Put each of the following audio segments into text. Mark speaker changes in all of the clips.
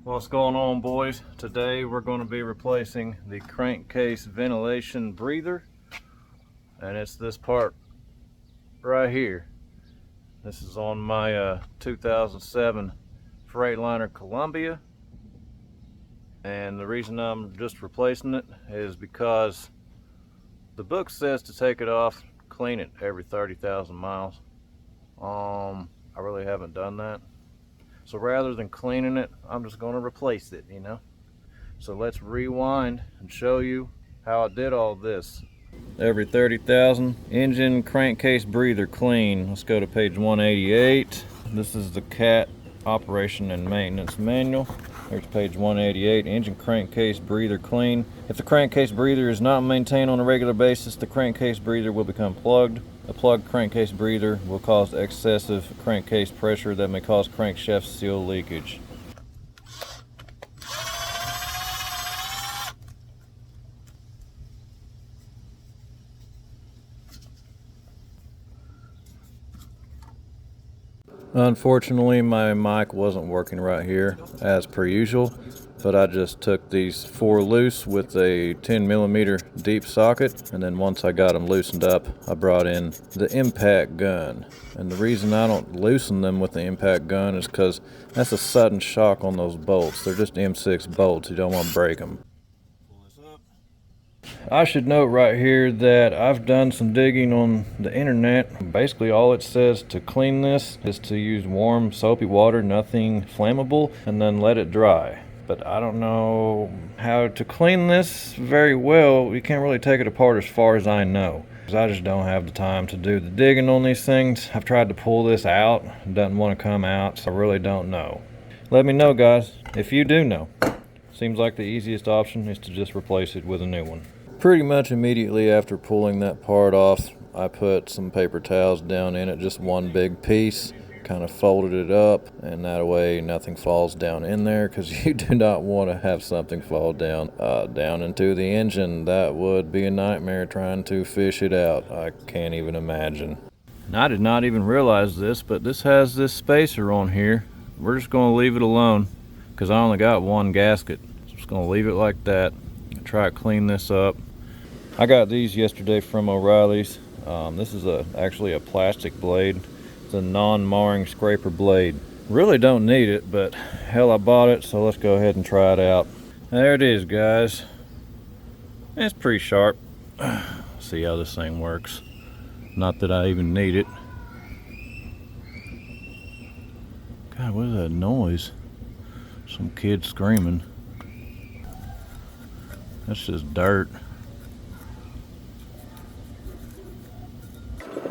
Speaker 1: What's going on, boys? Today we're going to be replacing the crankcase ventilation breather, and it's this part right here. This is on my 2007 Freightliner Columbia, and the reason I'm just replacing it is because the book says to take it off, clean it every 30,000 miles. I really haven't done that. So rather than cleaning it, I'm just going to replace it, So let's rewind and show you how I did all this. Every 30,000, engine crankcase breather clean. Let's go to page 188. This is the CAT operation and maintenance manual. Here's page 188, engine crankcase breather clean. If the crankcase breather is not maintained on a regular basis, the crankcase breather will become plugged. A plugged crankcase breather will cause excessive crankcase pressure that may cause crankshaft seal leakage. Unfortunately, my mic wasn't working right here as per usual, but I just took these 4 loose with a 10mm deep socket, and then once I got them loosened up, I brought in the impact gun. And the reason I don't loosen them with the impact gun is because that's a sudden shock on those bolts. They're just M6 bolts, you don't want to break them. I should note right here that I've done some digging on the internet. Basically all it says to clean this is to use warm soapy water, nothing flammable, and then let it dry. But I don't know how to clean this very well. You can't really take it apart as far as I know, because I just don't have the time to do the digging on these things. I've tried to pull this out, it doesn't want to come out, so I really don't know. Let me know, guys, if you do know. Seems like the easiest option is to just replace it with a new one. Pretty much immediately after pulling that part off, I put some paper towels down in it, just one big piece, kind of folded it up, and that way nothing falls down in there, because you do not want to have something fall down into the engine. That would be a nightmare trying to fish it out. I can't even imagine. And I did not even realize this, but this has this spacer on here. We're just going to leave it alone because I only got one gasket. So I'm just going to leave it like that. Try to clean this up. I got these yesterday from O'Reilly's. This is actually a plastic blade. It's a non-marring scraper blade. Really don't need it, but hell, I bought it, so let's go ahead and try it out. There it is, guys. It's pretty sharp. See how this thing works. Not that I even need it. God, what is that noise? Some kid screaming. That's just dirt.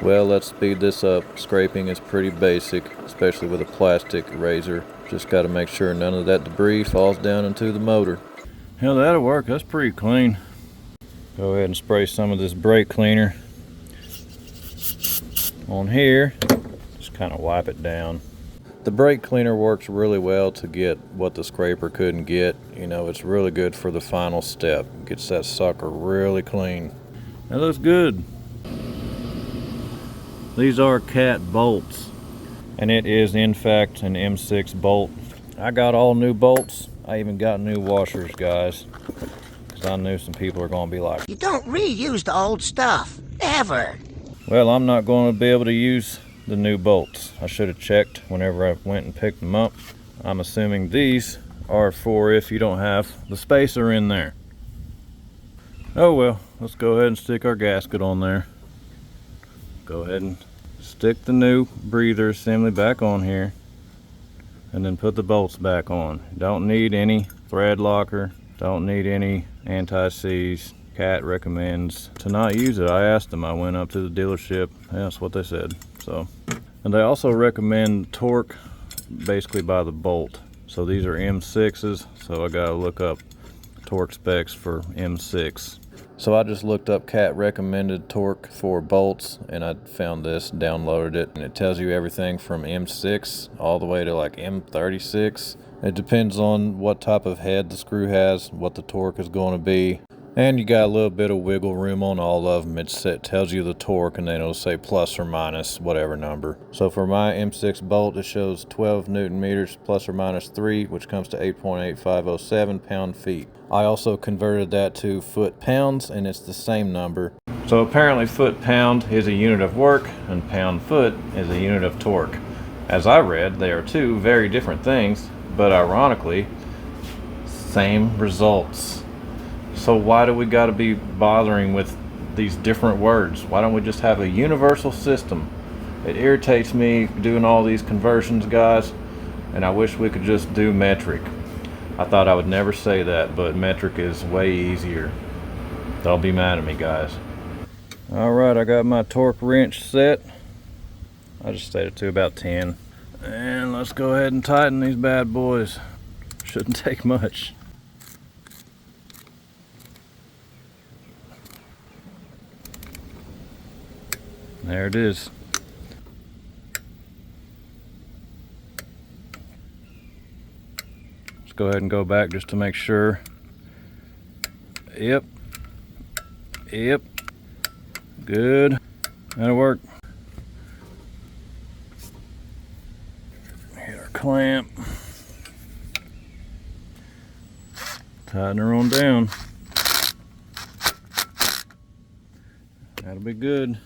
Speaker 1: Well, let's speed this up. Scraping is pretty basic, especially with a plastic razor. Just got to make sure none of that debris falls down into the motor. Hell, that'll work. That's pretty clean. Go ahead and spray some of this brake cleaner on here. Just kind of wipe it down. The brake cleaner works really well to get what the scraper couldn't get. It's really good for the final step. Gets that sucker really clean. That looks good. These are CAT bolts, and it is in fact an M6 bolt. I got all new bolts. I even got new washers, guys, because I knew some people are going to be like,
Speaker 2: "You don't reuse the old stuff, ever."
Speaker 1: Well, I'm not going to be able to use the new bolts. I should have checked whenever I went and picked them up. I'm assuming these are for if you don't have the spacer in there. Oh well, let's go ahead and stick our gasket on there. Go ahead and stick the new breather assembly back on here, and then put the bolts back on. Don't need any thread locker, don't need any anti-seize. CAT recommends to not use it. I asked them, I went up to the dealership, that's what they said. And they also recommend torque basically by the bolt. So these are M6s, so I gotta look up torque specs for M6. So I just looked up CAT recommended torque for bolts, and I found this, downloaded it, and it tells you everything from M6 all the way to like M36. It depends on what type of head the screw has, what the torque is going to be. And you got a little bit of wiggle room on all of them. It tells you the torque, and then it'll say plus or minus whatever number. So for my M6 bolt, it shows 12 Newton meters plus or minus 3, which comes to 8.8507 pound-feet. I also converted that to foot-pounds, and it's the same number. So apparently foot-pound is a unit of work, and pound-foot is a unit of torque. As I read, they are two very different things, but ironically, same results. So why do we got to be bothering with these different words? Why don't we just have a universal system? It irritates me doing all these conversions, guys, and I wish we could just do metric. I thought I would never say that, but metric is way easier. Don't be mad at me, guys. Alright, I got my torque wrench set. I just set it to about 10. And let's go ahead and tighten these bad boys. Shouldn't take much. There it is. Let's go ahead and go back just to make sure. Yep. Yep. Good. That'll work. Hit our clamp. Tighten her on down. That'll be good.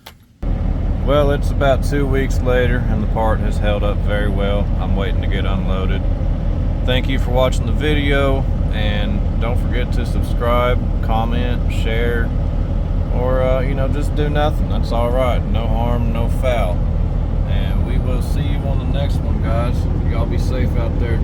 Speaker 1: Well, it's about 2 weeks later and the part has held up very well. I'm waiting to get unloaded. Thank you for watching the video, and don't forget to subscribe, comment, share, or just do nothing. That's all right. No harm, no foul. And we will see you on the next one, guys. Y'all be safe out there.